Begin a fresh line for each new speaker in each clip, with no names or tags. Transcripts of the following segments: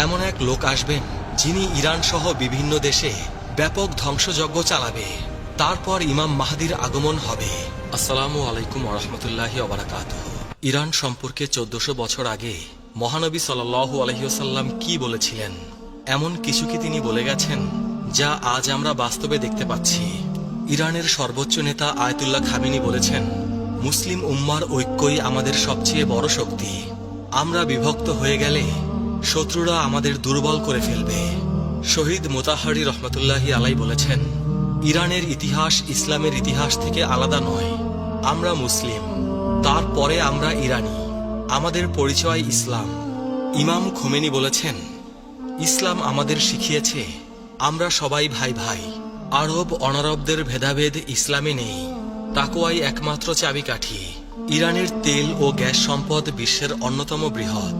এমন এক লোক আসবেন যিনি ইরান সহ বিভিন্ন দেশে ব্যাপক ধ্বংসযজ্ঞ চালাবে। তারপর ইমাম মাহদির আগমন হবে। আসসালামু আলাইকুম ওয়া রাহমাতুল্লাহি ওয়া বারাকাতুহু। ইরান সম্পর্কে 1400 বছর আগে মহানবী সাল্লাল্লাহু আলাইহি ওয়াসাল্লাম কি বলেছিলেন? এমন কিছু কি তিনি বলে গেছেন যা আজ আমরা বাস্তবে দেখতে পাচ্ছি? ইরানের সর্বোচ্চ নেতা আয়াতুল্লাহ খামেনি বলেছেন, মুসলিম উম্মার ঐক্যই আমাদের সবচেয়ে বড় শক্তি। আমরা বিভক্ত হয়ে গেলে শত্রুরা আমাদের দুর্বল করে ফেলবে। শহীদ মোতাহারি রহমতুল্লাহি আলাই বলেছেন, ইরানের ইতিহাস ইসলামের ইতিহাস থেকে আলাদা নয়। আমরা মুসলিম, তারপরে আমরা ইরানি, আমাদের পরিচয় ইসলাম। ইমাম খোমেনি বলেছেন, ইসলাম আমাদের শিখিয়েছে আমরা সবাই ভাই ভাই। আরব অনারবদের ভেদাভেদ ইসলামে নেই। তাকওয়াই একমাত্র চাবিকাঠি। ইরানের তেল ও গ্যাস সম্পদ বিশ্বের অন্যতম বৃহৎ।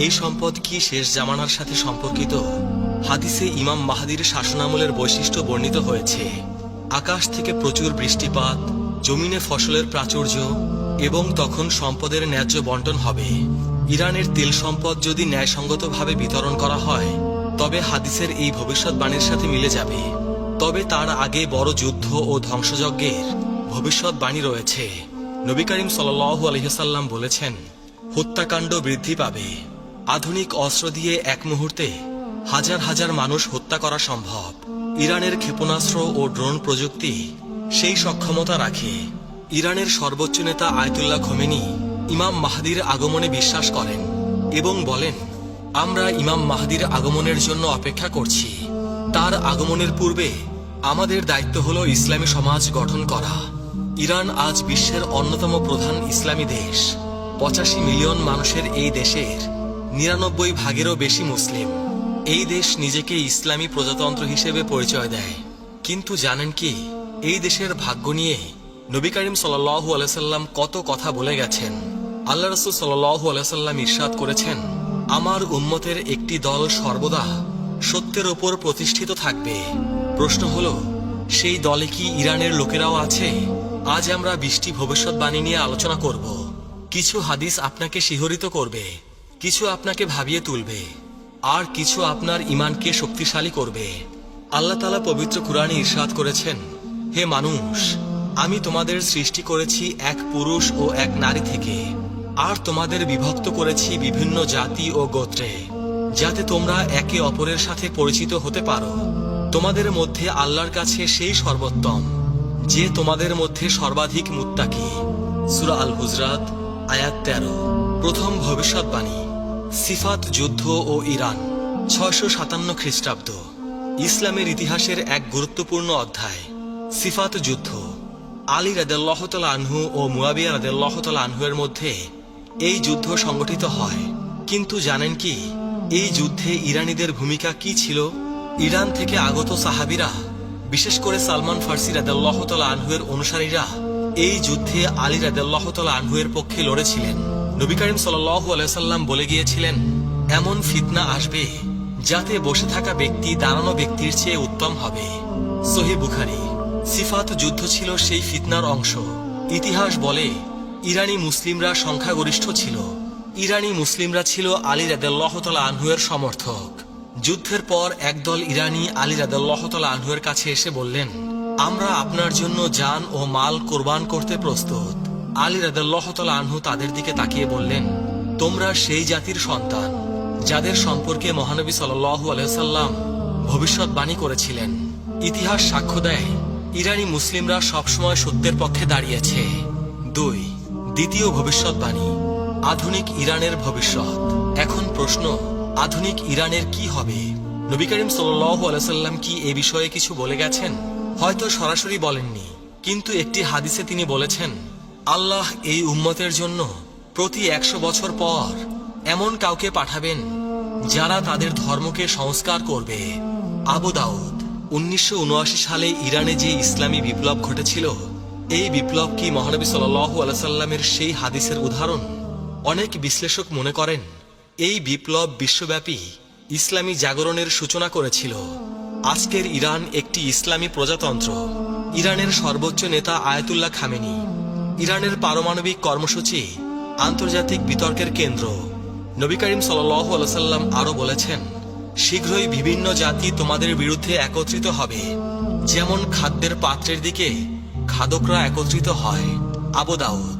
এই সম্পদ কি শেষ জামানার সাথে সম্পর্কিত? হাদিসে ইমাম মাহদির শাসনামলের বৈশিষ্ট্য বর্ণিত হয়েছে। আকাশ থেকে প্রচুর বৃষ্টিপাত, জমিনে ফসলের প্রাচুর্য এবং তখন সম্পদের ন্যায্য বন্টন হবে। ইরানের তেল সম্পদ যদি ন্যায়সঙ্গতভাবে বিতরণ করা হয় তবে হাদিসের এই ভবিষ্যৎবাণীর সাথে মিলে যাবে। তবে তার আগে বড় যুদ্ধ ও ধ্বংসযজ্ঞের ভবিষ্যৎবাণী রয়েছে। নবী করিম সাল্লাল্লাহু আলাইহি ওয়াসাল্লাম বলেছেন, হত্যাকাণ্ড বৃদ্ধি পাবে। আধুনিক অস্ত্র দিয়ে এক মুহূর্তে হাজার হাজার মানুষ হত্যা করা সম্ভব। ইরানের ক্ষেপণাস্ত্র ও ড্রোন প্রযুক্তি সেই সক্ষমতা রাখে। ইরানের সর্বোচ্চ নেতা আয়াতুল্লাহ খোমেনি ইমাম মাহদির আগমনে বিশ্বাস করেন এবং বলেন, আমরা ইমাম মাহদির আগমনের জন্য অপেক্ষা করছি। তার আগমনের পূর্বে আমাদের দায়িত্ব হল ইসলামী সমাজ গঠন করা। ইরান আজ বিশ্বের অন্যতম প্রধান ইসলামী দেশ। 85 মিলিয়ন মানুষের এই দেশের 99 ভাগেরও বেশি মুসলিম। এই দেশ নিজেকে ইসলামী প্রজাতন্ত্র হিসেবে পরিচয় দেয়। কিন্তু জানেন কি, এই দেশের ভাগ্য নিয়ে নবী করিম সাল্লাল্লাহু আলাইহি সাল্লাম কত কথা বলে গেছেন। আল্লাহ রাসূল সাল্লাল্লাহু আলাইহি সাল্লাম ইরশাদ করেছেন, আমার উম্মতের একটি দল সর্বদা সত্যের ওপর প্রতিষ্ঠিত থাকবে। প্রশ্ন হলো, সেই দলে কি ইরানের লোকেরাও আছে? আজ আমরা 20টি ভবিষ্যৎবাণী নিয়ে আলোচনা করব। কিছু হাদিস আপনাকে শিহরিত করবে, কিছু আপনাকে ভাবিয়ে তুলবে, আর কিছু আপনার ঈমানকে শক্তিশালী করবে। আল্লাহ তাআলা পবিত্র কুরআনে ইরশাদ করেছেন, হে মানুষ, আমি তোমাদের সৃষ্টি করেছি এক পুরুষ ও এক নারী থেকে, আর তোমাদের বিভক্ত করেছি বিভিন্ন জাতি ও গোত্রে, যাতে তোমরা একে অপরের সাথে পরিচিত হতে পারো। তোমাদের মধ্যে আল্লাহর কাছে সেই সর্বোত্তম যে তোমাদের মধ্যে সর্বাধিক মুত্তাকি। সূরা আল হুজরাত আয়াত 13। প্রথম ভবিষ্যৎবাণী, সিফাত যুদ্ধ ও ইরান, 657 খ্রিস্টাব্দ। ইসলামের ইতিহাসের এক গুরুত্বপূর্ণ অধ্যায়, সিফাত যুদ্ধ। আলী রাদিয়াল্লাহু তাআলা আনহু ও মুয়াবিয়া রাদিয়াল্লাহু তাআলা আনহু এর মধ্যে এই যুদ্ধ সংগঠিত হয়। কিন্তু জানেন কি, এই যুদ্ধে ইরানীদের ভূমিকা কি ছিল? ইরান থেকে আগত সাহাবীরা, বিশেষ করে সালমান ফার্সি রাদিয়াল্লাহু তাআলা আনহু এর অনুসারীরা এই যুদ্ধে আলী রাদিয়াল্লাহু তাআলা আনহু এর পক্ষে লড়েছিলেন। নবী করিম সাল্লাল্লাহু আলাইহি ওয়াসাল্লাম বলে গিয়েছিলেন, এমন ফিতনা আসবে যাতে বসে থাকা ব্যক্তি দাঁড়ানো ব্যক্তির চেয়ে উত্তম হবে। সহিহ বুখারী। সিফাত যুদ্ধ ছিল সেই ফিতনার অংশ। ইতিহাস বলে, ইরানি মুসলিমরা সংখ্যাগরিষ্ঠ ছিল। ইরানি মুসলিমরা ছিল আলী রাদিয়াল্লাহু তাআলা আনহু এর সমর্থক। যুদ্ধের পর একদল ইরানি আলী রাদিয়াল্লাহু তাআলা আনহু এর কাছে এসে বললেন, আমরা আপনার জন্য জান ও মাল কোরবান করতে প্রস্তুত। আলী রাদিয়াল্লাহু তাআলা আনহু তাদের দিকে তাকিয়ে বললেন, তোমরা সেই জাতির সন্তান যাদের সম্পর্কে মহানবী সাল্লাল্লাহু আলাইহি ওয়াসাল্লাম ভবিষ্যৎবাণী করেছিলেন। ইতিহাস সাক্ষ্য দেয়, ইরানি মুসলিমরা সবসময় সত্যের পক্ষে দাঁড়িয়েছে। 2. দ্বিতীয় ভবিষ্যৎবাণী, আধুনিক ইরানের ভবিষ্যৎ। এখন প্রশ্ন, আধুনিক ইরানের কি হবে? নবী করিম সাল্লাল্লাহু আলাইহি ওয়াসাল্লাম কি এ বিষয়ে কিছু বলে গেছেন? হয়তো সরাসরি বলেননি, কিন্তু একটি হাদিসে তিনি বলেছেন, আল্লাহ এই উম্মতের জন্য প্রতি 100 বছর পর এমন কাউকে পাঠাবেন যারা তাদের ধর্মকে সংস্কার করবে। আবু দাউদ। 1979 সালে ইরানে যে ইসলামী বিপ্লব ঘটেছিল, এই বিপ্লব কি মহানবী সাল্লাল্লাহু আলাইহি ওয়াসাল্লামের সেই হাদিসের উদাহরণ? অনেক বিশ্লেষক মনে করেন, এই বিপ্লব বিশ্বব্যাপী ইসলামী জাগরণের সূচনা করেছিল। আজকের ইরান একটি ইসলামী প্রজাতন্ত্র। ইরানের সর্বোচ্চ নেতা আয়াতুল্লাহ খামেনি। ইরানের পারমাণবিক কর্মসূচি আন্তর্জাতিক বিতর্কের কেন্দ্র। নবী করিম সাল্লাল্লাহু আলাইহি ওয়াসাল্লাম আরো বলেছেন, শীঘ্রই বিভিন্ন জাতি তোমাদের বিরুদ্ধে একত্রিত হবে, যেমন খাদ্যের পাত্রের দিকে খাদকরা একত্রিত হয়। আবু দাউদ।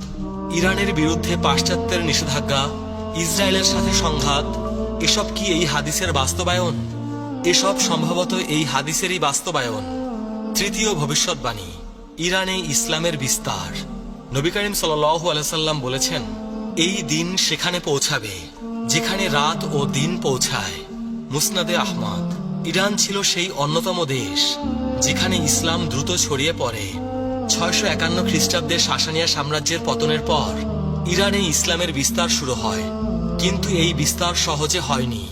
ইরানের বিরুদ্ধে পাশ্চাত্যের নিষেধাজ্ঞা, ইসরায়েলের সাথে সংঘাত, এসব কি এই হাদিসের বাস্তবায়ন? এসব সম্ভবত এই হাদিসেরই বাস্তবায়ন। তৃতীয় ভবিষ্যৎবাণী, ইরানে ইসলামের বিস্তার। নবী করিম সাল্লাল্লাহু আলাইহি সাল্লাম বলেছেন, এই দিন সেখানে পৌঁছাবে যেখানে রাত ও দিন পৌঁছায়। মুসনাদে আহমদ। ইরান ছিল সেই অন্যতম দেশ যেখানে ইসলাম দ্রুত ছড়িয়ে পড়ে। 651 খ্রিস্টাব্দে সাসানিয়া সাম্রাজ্যের পতনের পর ইরানে ইসলামের বিস্তার শুরু হয়, কিন্তু এই বিস্তার সহজে হয়নি।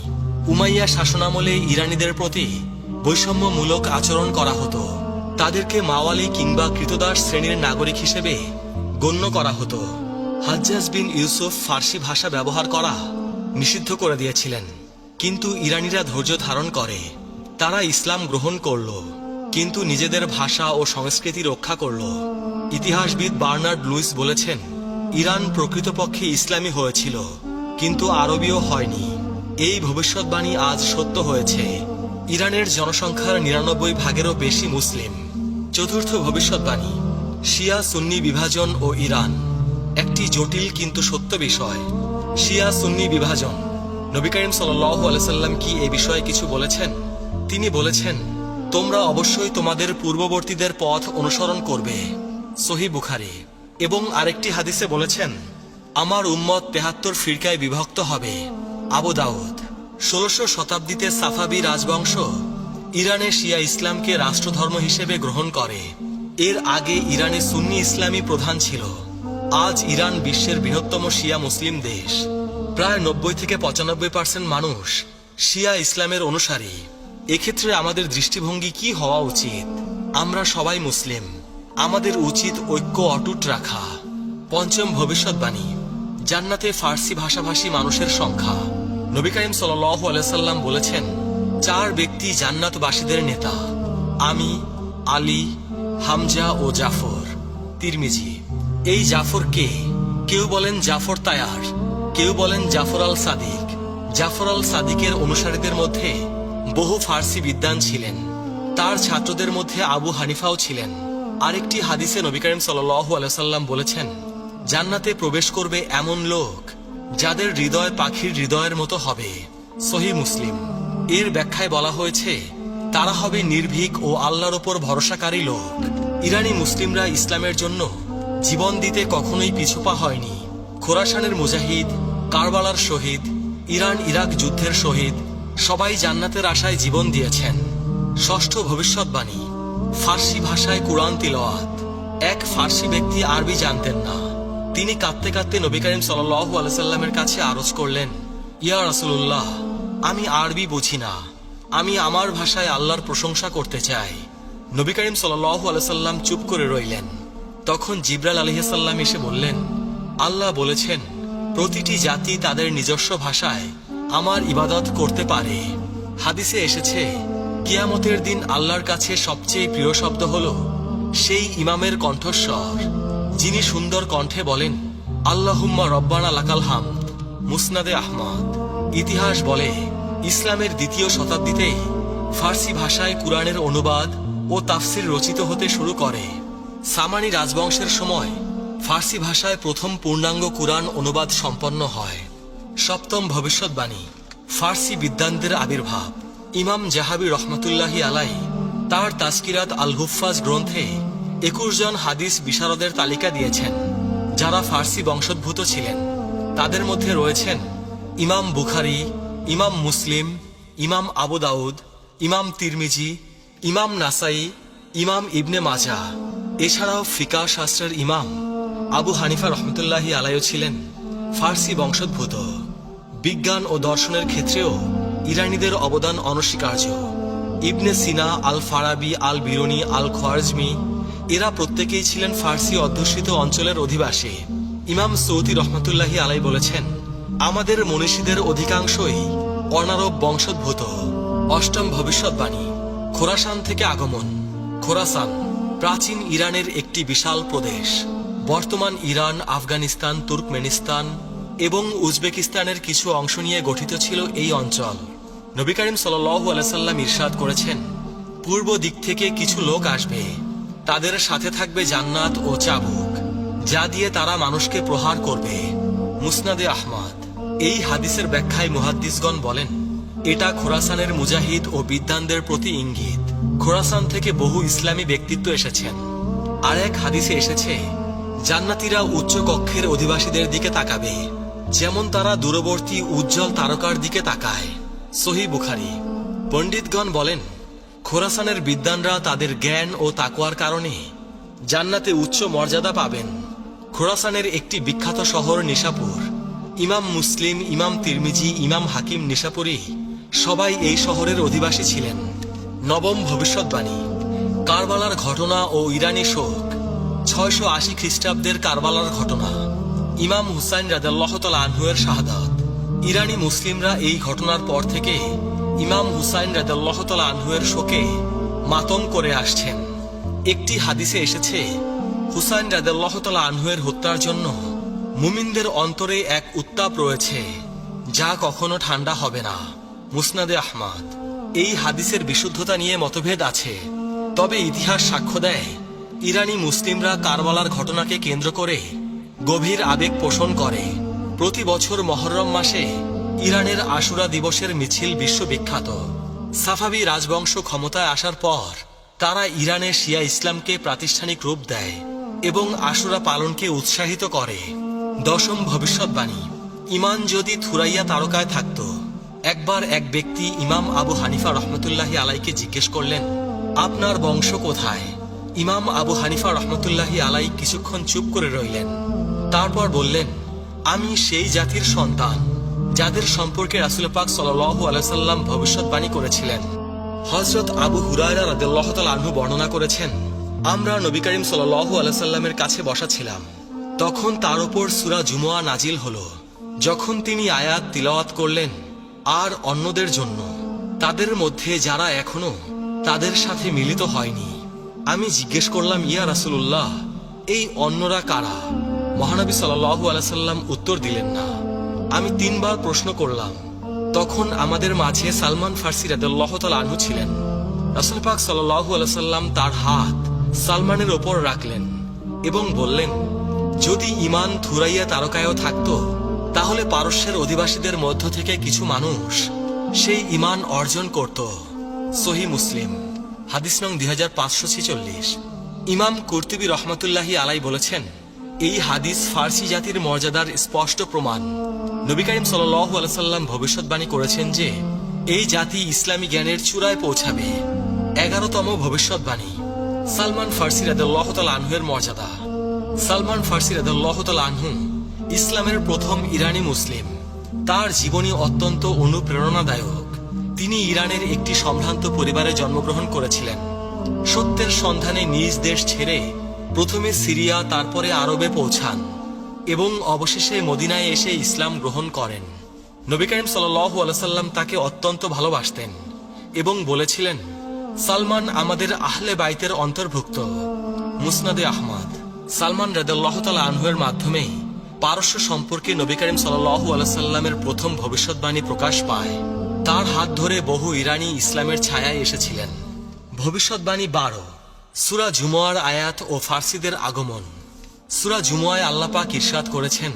উমাইয়া শাসনামলে ইরানীদের প্রতি বৈষম্যমূলক আচরণ করা হতো। তাদেরকে মাওয়ালি কিংবা কৃতদাস শ্রেণীর নাগরিক হিসেবে গণ্য করা হতো। হাজ্জাজ বিন ইউসুফ ফার্সি ভাষা ব্যবহার করা নিষিদ্ধ করে দিয়েছিলেন, কিন্তু ইরানীরা ধৈর্য ধারণ করে। তারা ইসলাম গ্রহণ করল, কিন্তু নিজেদের ভাষা ও সংস্কৃতি রক্ষা করল। ইতিহাসবিদ বার্নার্ড লুইস বলেছেন, ইরান প্রকৃতপক্ষে ইসলামী হয়েছিল, কিন্তু আরবীয় হয়নি। এই ভবিষ্যৎবাণী আজ সত্য হয়েছে। ইরানের জনসংখ্যার 99 ভাগেরও বেশি মুসলিম। চতুর্থ ভবিষ্যৎবাণী, শিয়া সুন্নি বিভাজন ও ইরান। একটি জটিল কিন্তু সত্য বিষয়। শিয়া সুন্নি বিভাজন। নবী করিম সাল্লাল্লাহু আলাইহি সাল্লাম কি এ বিষয়ে কিছু বলেছেন? তিনি বলেছেন, তোমরা অবশ্যই তোমাদের পূর্ববর্তীদের পথ অনুসরণ করবে। সহিহ বুখারী। এবং আরেকটি হাদিসে বলেছেন, আমার উম্মত 73 ফিরকায় বিভক্ত হবে। আবু দাউদ। 16শো শতাব্দীতে সাফাবি রাজবংশ ইরানে শিয়া ইসলামকে রাষ্ট্রধর্ম হিসেবে গ্রহণ করে। এর আগে ইরানে সুন্নি ইসলামী প্রধান ছিল। আজ ইরান বিশ্বের বৃহত্তম শিয়া মুসলিম দেশ। প্রায় 90 থেকে 95% মানুষ শিয়া ইসলামের অনুসারী। এক্ষেত্রে আমাদের দৃষ্টিভঙ্গি কি হওয়া উচিত? আমরা সবাই মুসলিম, আমাদের উচিত ঐক্য অটুট রাখা। পঞ্চম ভবিষ্যৎবাণী, জান্নাতে ফার্সি ভাষাভাষী মানুষের সংখ্যা। নবী করিম সাল্লাল্লাহু আলাইহি সাল্লাম বলেছেন, 4 ব্যক্তি জান্নাতবাসীদের নেতা, আমি, আলী, হামজা ও জাফর। তিরমিজি। এই জাফর কে? কেউ বলেন জাফর তায়ার, কেউ বলেন জাফর আল সাদিক। জাফর আল সাদিকের অনুসারীদের মধ্যে বহু ফার্সি বিদ্বান ছিলেন। তার ছাত্রদের মধ্যে আবু হানিফাও ছিলেন। আরেকটি হাদিসে নবী করিম সাল্লাল্লাহু আলাইহি সাল্লাম বলেছেন, জান্নাতে প্রবেশ করবে এমন লোক যাদের হৃদয় পাখির হৃদয়ের মতো হবে। সহিহ মুসলিম। এর ব্যাখ্যায় বলা হয়েছে, তারা হবে নির্ভীক ও আল্লাহর ওপর ভরসাকারী লোক। ইরানি মুসলিমরা ইসলামের জন্য জীবন দিতে কখনোই পিছুপা হয়নি। খোরাসানের মুজাহিদ, কারবালার শহীদ, ইরান ইরাক যুদ্ধের শহীদ সবাই জান্নাতের আশায় জীবন দিয়েছেন। ষষ্ঠ ভবিষ্যৎবাণী, ফার্সি ভাষায় কুরআন তিলাওয়াত। এক ফার্সি ব্যক্তি আরবি জানতেন না। তিনি কাঁদতে কাঁদতে নবী করিম সাল্লাল্লাহু আলাইহি সাল্লামের কাছে আরজ করলেন, ইয়া রাসূলুল্লাহ, আমি আরবি বুঝি না, আমি আমার ভাষায় আল্লাহর প্রশংসা করতে চাই। নবী করিম সাল্লাল্লাহু আলাইহি সাল্লাম চুপ করে রইলেন। তখন জিবরাইল আলাইহিস সালাম এসে বললেন, আল্লাহ বলেছেন, প্রতিটি জাতি তাদের নিজস্ব ভাষায় আমার ইবাদত করতে পারে। হাদিসে এসেছে, কিয়ামতের দিন আল্লাহর কাছে সবচেয়ে প্রিয় শব্দ হল সেই ইমামের কণ্ঠস্বর যিনি সুন্দর কণ্ঠে বলেন, আল্লাহুম্মা রব্বানা লাকাল হামদ। মুসনাদে আহমদ। ইতিহাস বলে, ইসলামের 2য় শতাব্দীতেই ফার্সি ভাষায় কুরআনের অনুবাদ ও তাফসির রচিত হতে শুরু করে। সামানি রাজবংশের সময় ফার্সি ভাষায় প্রথম পূর্ণাঙ্গ কুরআন অনুবাদ সম্পন্ন হয়। সপ্তম ভবিষ্যৎবাণী, ফার্সি বিদ্বানদের আবির্ভাব। ইমাম জাহাবি রহমতুল্লাহি আলাই তার তাজকিরাত আল হুফাজ গ্রন্থে 21 জন হাদিস বিশারদের তালিকা দিয়েছেন যারা ফার্সি বংশোদ্ভূত ছিলেন। তাদের মধ্যে রয়েছেন ইমাম বুখারী, ইমাম মুসলিম, ইমাম আবু দাউদ, ইমাম তিরমিজি, ইমাম নাসাই, ইমাম ইবনে মাজাহ। এছাড়াও ফিকাহ শাস্ত্রের ইমাম আবু হানিফা রহমতুল্লাহি আলাইও ছিলেন ফার্সি বংশোদ্ভূত। বিজ্ঞান ও দর্শনের ক্ষেত্রেও ইরানীদের অবদান অনস্বীকার্য। ইবনে সিনা, আল ফারাবি, আল বিরুনি, আল খোয়ারজমি এরা প্রত্যেকেই ছিলেন ফার্সি অধ্যুষিত অঞ্চলের অধিবাসী। ইমাম সৌদি রহমতুল্লাহি আলাই বলেছেন, আমাদের মনীষীদের অধিকাংশই অনারব বংশোদ্ভূত। অষ্টম ভবিষ্যৎবাণী, খোরাসান থেকে আগমন। খোরাসান প্রাচীন ইরানের একটি বিশাল প্রদেশ। বর্তমান ইরান, আফগানিস্তান, তুর্কমেনিস্তান এবং উজবেকিস্তানের কিছু অংশ নিয়ে গঠিত ছিল এই অঞ্চল। নবী করিম সাল্লাল্লাহু আলাইহি সাল্লাম ইরশাদ করেছেন, পূর্ব দিক থেকে কিছু লোক আসবে, তাদের সাথে থাকবে জান্নাত ও চাবুক, যা দিয়ে তারা মানুষকে প্রহার করবে। মুসনাদে আহমদ। এই হাদিসের ব্যাখ্যায় মুহাদ্দিসগণ বলেন, এটা খোরাসানের মুজাহিদ ও বিদ্বানদের প্রতি ইঙ্গিত। খোরাসান থেকে বহু ইসলামী ব্যক্তিত্ব এসেছেন। আর এক হাদিসে এসেছে, জান্নাতীরা উচ্চ কক্ষের অধিবাসীদের দিকে তাকাবে, যেমন তারা দূরবর্তী উজ্জ্বল তারকার দিকে তাকায়। সহিহ বুখারী। পণ্ডিতগণ বলেন, খোরাসানের বিদ্বানরা তাদের জ্ঞান ও তাকওয়ার কারণে জান্নাতে উচ্চ মর্যাদা পাবেন। খোরাসানের একটি বিখ্যাত শহর নিশাপুর। ইমাম মুসলিম, ইমাম তিরমিজি, ইমাম হাকিম নিশাপুরী সবাই এই শহরের অধিবাসী ছিলেন। নবম ভবিষ্যৎবাণী। কারবালার ঘটনা ও ইরানি শোক। 680 খ্রিস্টাব্দের কারবালার ঘটনা। ইমাম হুসাইন রাদিয়াল্লাহু তাআলা আনহু-এর শাহাদাত। ইরানি মুসলিমরা এই ঘটনার পর থেকে ইমাম হুসাইন রাদিয়াল্লাহু তাআলা আনহু-এর শোকে মাতম করে আসছেন। একটি হাদিসে এসেছে, হুসাইন রাদিয়াল্লাহু তাআলা আনহু-এর হত্যার জন্য মুমিনদের অন্তরে এক উত্তাপ রয়েছে, যা কখনো ঠান্ডা হবে না। মুসনাদে আহমদ। এই হাদিসের বিশুদ্ধতা নিয়ে মতভেদ আছে, তবে ইতিহাস সাক্ষ্য দেয় ইরানি মুসলিমরা কারবালার ঘটনাকে কেন্দ্র করে গভীর আবেগ পোষণ করে। প্রতি বছর মহররম মাসে ইরানের আশুরা দিবসের মিছিল বিশ্ববিখ্যাত। সাফাবি রাজবংশ ক্ষমতায় আসার পর তারা ইরানে শিয়া ইসলামকে প্রাতিষ্ঠানিক রূপ দেয় এবং আশুরা পালনকে উৎসাহিত করে। দশম ভবিষ্যৎবাণী। ইমান যদি থুরাইয়া তারকায় থাকত। একবার এক ব্যক্তি ইমাম আবু হানিফা রহমতুল্লাহি আলাইকে জিজ্ঞেস করলেন, আপনার বংশ কোথায়? ইমাম আবু হানিফা রহমতুল্লাহি আলাই কিছুক্ষণ চুপ করে রইলেন। তারপর বললেন, আমি সেই জাতির সন্তান যাদের সম্পর্কে রাসূল পাক সাল্লাল্লাহু আলাইহি সাল্লাম ভবিষ্যৎবাণী করেছিলেন। হযরত আবু হুরায়রা রাদিয়াল্লাহু তাআলা আনহু বর্ণনা করেছেন, আমরা নবী করিম সাল্লাল্লাহু আলাইহি সাল্লামের কাছে বসা ছিলাম। তখন তার উপর সূরা জুমুয়া নাজিল হলো। যখন তিনি আয়াত তিলাওয়াত করলেন, আর অন্যদের জন্য, তাদের মধ্যে যারা এখনো তাদের সাথে মিলিত হয়নি। আমি জিজ্ঞেস করলাম, ইয়া রাসূলুল্লাহ, এই অন্যরা কারা? মহানবী সাল্লাল্লাহু আলাইহি সাল্লাম উত্তর দিলেন না। আমি 3 বার প্রশ্ন করলাম। তখন আমাদের মাঝে সালমান ফার্সি রাদিয়াল্লাহু তাআলা আনহু ছিলেন। রাসূল পাক সাল্লাল্লাহু আলাইহি সাল্লাম তার হাত সালমানের ওপর রাখলেন এবং বললেন, যদি ঈমান থুরাইয়া তারকায়ও থাকতো, তাহলে পারস্যের অধিবাসীদের মধ্য থেকে কিছু মানুষ সেই ঈমান অর্জন করত। সহিহ মুসলিম। হাদিস নং 2546। ইমাম কুরতুবী রহমাতুল্লাহি আলাই বলেছেন, এই হাদিস ফার্সি জাতির মর্যাদার স্পষ্ট প্রমাণ। নবী করিম সাল্লাল্লাহু আলাইহি সাল্লাম ভবিষ্যৎবাণী করেছেন যে এই জাতি ইসলামী জ্ঞানের চূড়ায় পৌঁছাবে। 11তম ভবিষ্যৎবাণী। সালমান ফার্সি রাদিয়াল্লাহু তাআলা আনহু-এর মর্যাদা। সালমান ফার্সি রাদিয়াল্লাহু তাআলা আনহু ইসলামের প্রথম ইরানি মুসলিম। তার জীবনী অত্যন্ত অনুপ্রেরণাদায়ক। তিনি ইরানের একটি সম্ভ্রান্ত পরিবারে জন্মগ্রহণ করেছিলেন। সত্যের সন্ধানে নিজ দেশ ছেড়ে প্রথমে সিরিয়া, তারপরে আরবে পৌঁছান এবং অবশেষে মদিনায় এসে ইসলাম গ্রহণ করেন। নবী করিম সাল্লাল্লাহু আলাইহি সাল্লাম তাকে অত্যন্ত ভালোবাসতেন এবং বলেছিলেন, সালমান আমাদের আহলে বাইতের অন্তর্ভুক্ত। মুসনাদে আহমদ। সালমান রাদিয়াল্লাহু তাআলা আনহু-এর মাধ্যমেই পারস্য সম্পর্কে নবী করিম সাল্লাল্লাহু আলাইহি সাল্লামের প্রথম ভবিষ্যৎবাণী প্রকাশ পায়। তার হাত ধরে বহু ইরানি ইসলামের ছায়ায় এসেছিলেন। ভবিষ্যৎবাণী 12। সূরা জুমুয়ার আয়াত ও ফার্সিদের আগমন। সূরা জুমুয়ায় আল্লাহ পাক ইরশাদ করেছেন,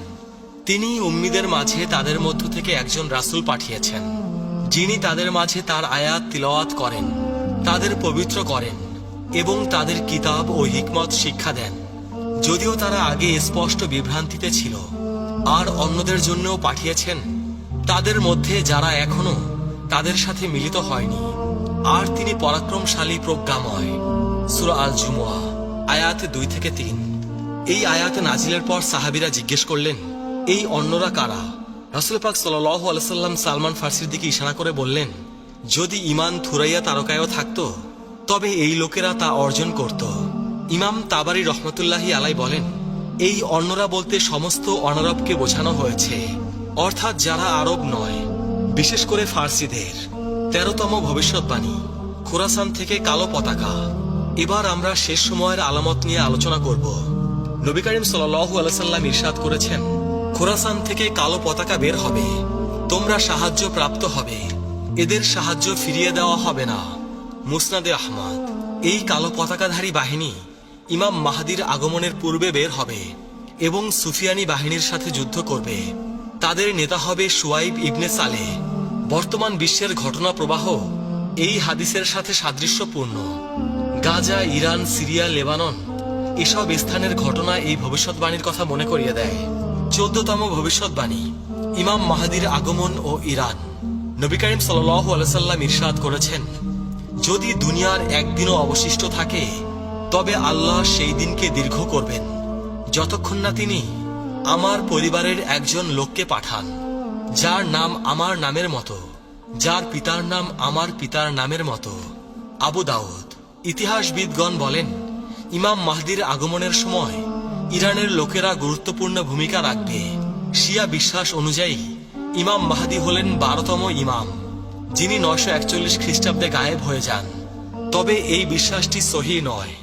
তিনি উম্মীদের মাঝে তাদের মধ্য থেকে একজন রাসূল পাঠিয়েছেন, যিনি তাদের মাঝে তার আয়াত তিলাওয়াত করেন, তাদের পবিত্র করেন এবং তাদের কিতাব ও হিকমত শিক্ষা দেন, যদিও তারা আগে স্পষ্ট বিভ্রান্তিতে ছিল। আর অন্যদের জন্যও পাঠিয়েছেন তাদের মধ্যে যারা এখনো তাদের সাথে মিলিত হয়নি, আর তিনি পরাক্রমশালী, প্রজ্ঞাময়। সূরা আল জুমুয়া আয়াত 2 থেকে 3। এই আয়াত নাজিলের পর সাহাবীরা জিজ্ঞেস করলেন, এই অন্যরা কারা? রাসূল পাক সাল্লাল্লাহু আলাইহি সাল্লাম সালমান ফার্সির দিকে ইশারা করে বললেন, যদি ঈমান থুরাইয়া তারকায়ও থাকতো, তবে এই লোকেরা তা অর্জন করত। ইমাম তাবারি রহমতুল্লাহি আলাই বলেন, এই অন্যরা বলতে সমস্ত অনারবকে বোঝানো হয়েছে, অর্থাৎ যারা আরব নয়, বিশেষ করে ফার্সিদের। 13তম ভবিষ্যৎবাণী। খোরাসান থেকে কালো পতাকা। এবার আমরা শেষ সময়ের আলামত নিয়ে আলোচনা করব। নবী করিম সাল্লাল্লাহু আলাইহি সাল্লাম ইরশাদ করেছেন, খোরাসান থেকে কালো পতাকা বের হবে, তোমরা সাহায্য প্রাপ্ত হবে এদের সাহায্য ফিরিয়ে দেওয়া হবে না। মুসনাদে আহমদ। এই কালো পতাকাধারী বাহিনী ইমাম মাহদির আগমনের পূর্বে বের হবে এবং সুফিয়ানি বাহিনীর সাথে যুদ্ধ করবে। তাদের নেতা হবে শুয়াইব ইবনে সালেহ। বর্তমান বিশ্বের ঘটনা প্রবাহ এই হাদিসের সাথে সাদৃশ্যপূর্ণ। গাজা, ইরান, সিরিয়া, লেবানন এসব স্থানের ঘটনা এই ভবিষ্যৎবাণীর কথা মনে করিয়ে দেয়। 14তম ভবিষ্যৎবাণী, ইমাম মাহদির আগমন ও ইরান। নবী করিম সাল্লাল্লাহু আলাইহি সাল্লাম ইরশাদ করেছেন, যদি দুনিয়ার একদিনও অবশিষ্ট থাকে তবে আল্লাহ সেই দিনকে দীর্ঘ করবেন যতক্ষণ না তিনি আমার পরিবারের একজন লোককে পাঠান, যার নাম আমার নামের মতো, যার পিতার নাম আমার পিতার নামের মতো। আবু দাউদ। ইতিহাসবিদগণ বলেন, ইমাম মাহদির আগমনের সময় ইরানের লোকেরা গুরুত্বপূর্ণ ভূমিকা রাখবে। শিয়া বিশ্বাস অনুযায়ী ইমাম মাহদি হলেন 12তম ইমাম, যিনি 941 খ্রিস্টাব্দে গায়েব হয়ে যান। তবে এই বিশ্বাসটি সহিহ নয়।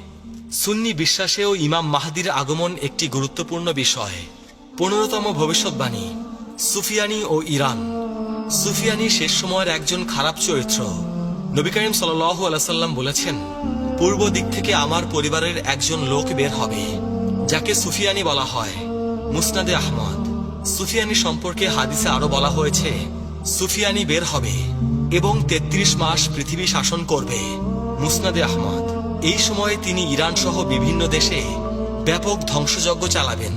সুন্নি বিশ্বাসেও ইমাম মাহদির আগমন একটি গুরুত্বপূর্ণ বিষয়। 15তম ভবিষ্যৎবাণী, সুফিয়ানি ও ইরান। সুফিয়ানি শেষ সময়ের একজন খারাপ চরিত্র। নবী করিম সাল্লাল্লাহু আলাইহি সাল্লাম বলেছেন, পূর্ব দিক থেকে আমার পরিবারের একজন লোক বের হবে, যাকে সুফিয়ানি বলা হয়। মুসনাদে আহমদ। সুফিয়ানি সম্পর্কে হাদিসে আরো বলা হয়েছে, সুফিয়ানি বের হবে এবং 33 মাস পৃথিবী শাসন করবে। মুসনাদে আহমদ। এই সময়ে তিনি ইরান সহ বিভিন্ন দেশে ব্যাপক ধ্বংসযজ্ঞ চালাবেন।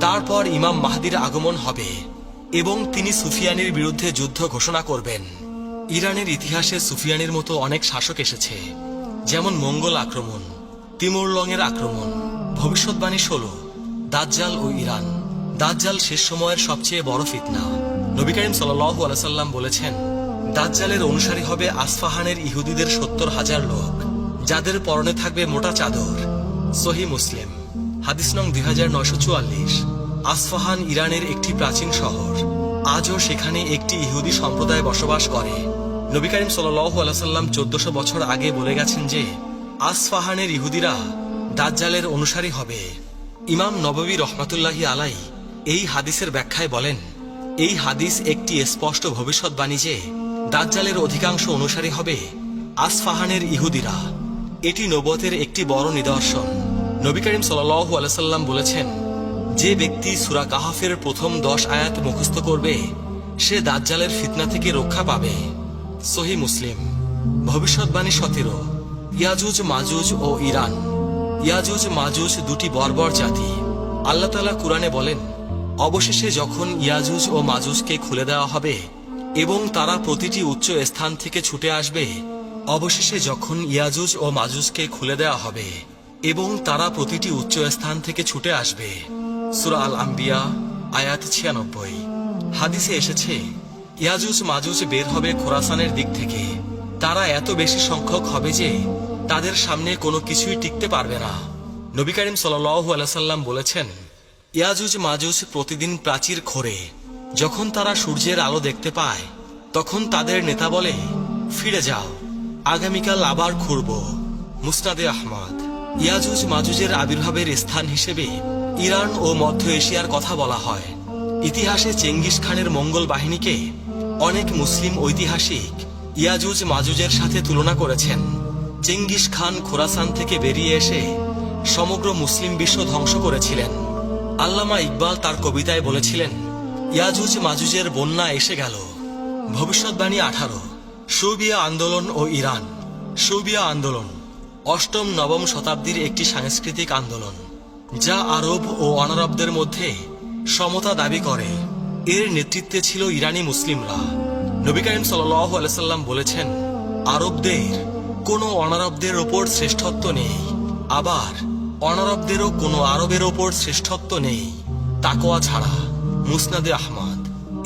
তারপর ইমাম মাহদির আগমন হবে এবং তিনি সুফিয়ানির বিরুদ্ধে যুদ্ধ ঘোষণা করবেন। ইরানের ইতিহাসে সুফিয়ানির মতো অনেক শাসক এসেছে, যেমন মঙ্গল আক্রমণ, তিমুরলংয়ের আক্রমণ। ভবিষ্যৎবাণী 16, দাজ্জাল ও ইরান। দাজ্জাল শেষ সময়ের সবচেয়ে বড় ফিতনা। নবী করিম সাল্লাল্লাহু আলাইহি সাল্লাম বলেছেন, দাজ্জালের অনুসারী হবে আসফাহানের ইহুদিদের 70,000 লোক, যাদের পরনে থাকবে মোটা চাদর। সহিহ মুসলিম। হাদিস নং 2944। আসফাহান ইরানের একটি প্রাচীন শহর। আজও সেখানে একটি ইহুদি সম্প্রদায় বসবাস করে। নবী করিম সাল্লাল্লাহু আলাইহি সাল্লাম 1400 বছর আগে বলে গেছেন যে আসফাহানের ইহুদিরা দাজ্জালের অনুসারী হবে। ইমাম নববী রহমাতুল্লাহি আলাইহি এই হাদিসের ব্যাখ্যায় বলেন, এই হাদিস একটি স্পষ্ট ভবিষ্যৎবাণী যে দাজ্জালের অধিকাংশ অনুসারী হবে আসফাহানের ইহুদিরা। এটি নবুয়তের একটি বড় নিদর্শন। নবী করিম সাল্লাল্লাহু আলাইহি সাল্লাম বলেছেন, যে ব্যক্তি সূরা কাহাফের প্রথম 10 আয়াত মুখস্থ করবে সে দাজ্জালের ফিতনা থেকে রক্ষা পাবে। সহিহ মুসলিম। ভবিষ্যৎবাণী 17, ইয়াজুজ মাজুজ ও ইরান। ইয়াজুজ মাজুজ দুটি বর্বর জাতি। আল্লাহ তাআলা কুরআনে বলেন, অবশেষে যখন ইয়াজুজ ও মাজুজকে খুলে দেওয়া হবে এবং তারা প্রতিটি উচ্চ স্থান থেকে ছুটে আসবে। অবশেষে যখন ইয়াজুজ ও মাজুজকে খুলে দেওয়া হবে এবং তারা প্রতিটি উচ্চ স্থান থেকে ছুটে আসবে। সূরা আল আম্বিয়া আয়াত 96। হাদিসে এসেছে, ইয়াজুজ মাজুজ বের হবে খোরাসানের দিক থেকে। তারা এত বেশি সংখ্যক হবে যে তাদের সামনে কোনো কিছুই টিকতে পারবে না। নবী করিম সাল্লাল্লাহু আলাইহি সাল্লাম বলেছেন, ইয়াজুজ মাজুজ প্রতিদিন প্রাচীর খোঁড়ে। যখন তারা সূর্যের আলো দেখতে পায় তখন তাদের নেতা বলে, ফিরে যাও, আগামীকাল আবার খুঁড়ব। মুসনাদে আহমদ। ইয়াজুজ মাজুজের আবির্ভাবের স্থান হিসেবে ইরান ও মধ্য এশিয়ার কথা বলা হয়। ইতিহাসে চেঙ্গিস খানের মঙ্গল বাহিনীকে অনেক মুসলিম ঐতিহাসিক ইয়াজুজ মাজুজের সাথে তুলনা করেছেন। চেঙ্গিস খান খোরাসান থেকে বেরিয়ে এসে সমগ্র মুসলিম বিশ্ব ধ্বংস করেছিলেন। আল্লামা ইকবাল তার কবিতায় বলেছিলেন, ইয়াজুজ মাজুজের বন্যা এসে গেল। ভবিষ্যৎবাণী 18, শৌবিয়া আন্দোলন ও ইরান। শৌবিয়া আন্দোলন 8ম-9ম শতাব্দীর একটি সাংস্কৃতিক আন্দোলন, যা আরব ও অনারবদের মধ্যে সমতা দাবি করে। এর নেতৃত্বে ছিল ইরানি মুসলিমরা। নবী করিম সাল্লাল্লাহু আলাইহি সাল্লাম বলেছেন, আরবদের কোনো অনারবদের ওপর শ্রেষ্ঠত্ব নেই, আবার অনারবদেরও কোনো আরবের ওপর শ্রেষ্ঠত্ব নেই তাকওয়া ছাড়া। মুসনাদে আহমদ।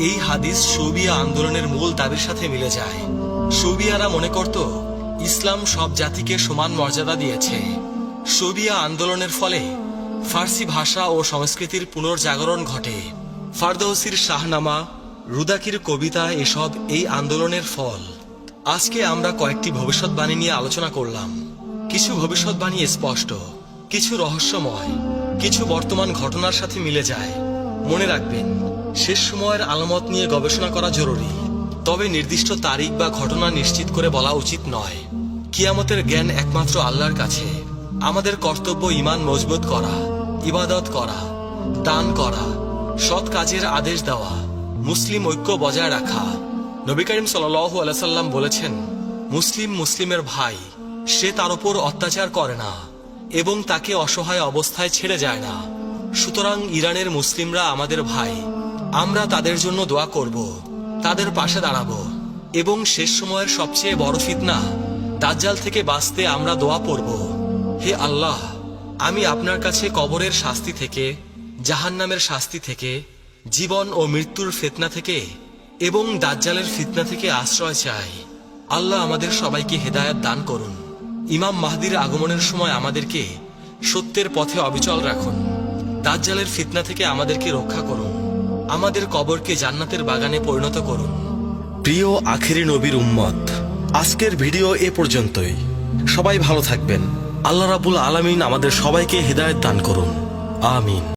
এই হাদিস শৌবিয়া আন্দোলনের মূল দাবির সাথে মিলে যায়। শৌবিয়ারা মনে করত ইসলাম সব জাতিকে সমান মর্যাদা দিয়েছে। শৌবিয়া আন্দোলনের ফলে ফার্সি ভাষা ও সংস্কৃতির পুনর্জাগরণ ঘটে। ফারদৌসির শাহনামা, রুদাকির কবিতা এসব এই আন্দোলনের ফল। আজকে আমরা কয়েকটি ভবিষ্যৎবাণী নিয়ে আলোচনা করলাম। কিছু ভবিষ্যৎবাণী স্পষ্ট, কিছু রহস্যময়, কিছু বর্তমান ঘটনার সাথে মিলে যায়। মনে রাখবেন, শেষ সময়ের আলামত নিয়ে গবেষণা করা জরুরি। তবে নির্দিষ্ট তারিখ বা ঘটনা নিশ্চিত করে বলা উচিত নয়। কিয়ামতের জ্ঞান একমাত্র আল্লাহর কাছে। আমাদের কর্তব্য ঈমান মজবুত করা, ইবাদত করা, দান করা, সৎ কাজের আদেশ দেওয়া, মুসলিম ঐক্য বজায় রাখা। নবী করিম সাল্লাল্লাহু আলাইহি সাল্লাম বলেছেন, মুসলিম মুসলিমের ভাই, সে তার উপর অত্যাচার করে না এবং তাকে অসহায় অবস্থায় ছেড়ে যায় না। সুতরাং ইরানের মুসলিমরা আমাদের ভাই। আমরা তাদের জন্য দোয়া করব, তাদের পাশে দাঁড়াবো এবং শেষ সময়ের সবচেয়ে বড় ফিতনা দাজ্জাল থেকে বাঁচতে আমরা দোয়া পড়ব। হে আল্লাহ, আমি আপনার কাছে কবরের শাস্তি থেকে, জাহান্নামের শাস্তি থেকে, জীবন ও মৃত্যুর ফিতনা থেকে এবং দাজ্জালের ফিতনা থেকে আশ্রয় চাই। আল্লাহ আমাদের সবাইকে হেদায়েত দান করুন। ইমাম মাহদির আগমনের সময় আমাদেরকে সত্যের পথে অবিচল রাখুন। দাজ্জালের ফিতনা থেকে আমাদেরকে রক্ষা করুন। আমাদের কবরকে জান্নাতের বাগানে পরিণত করুন। প্রিয় আখেরি নবীর উম্মত, আজকের ভিডিও এ পর্যন্তই। সবাই ভালো থাকবেন। আল্লাহ রাব্বুল আলামিন আমাদের সবাইকে হেদায়েত দান করুন। আমিন।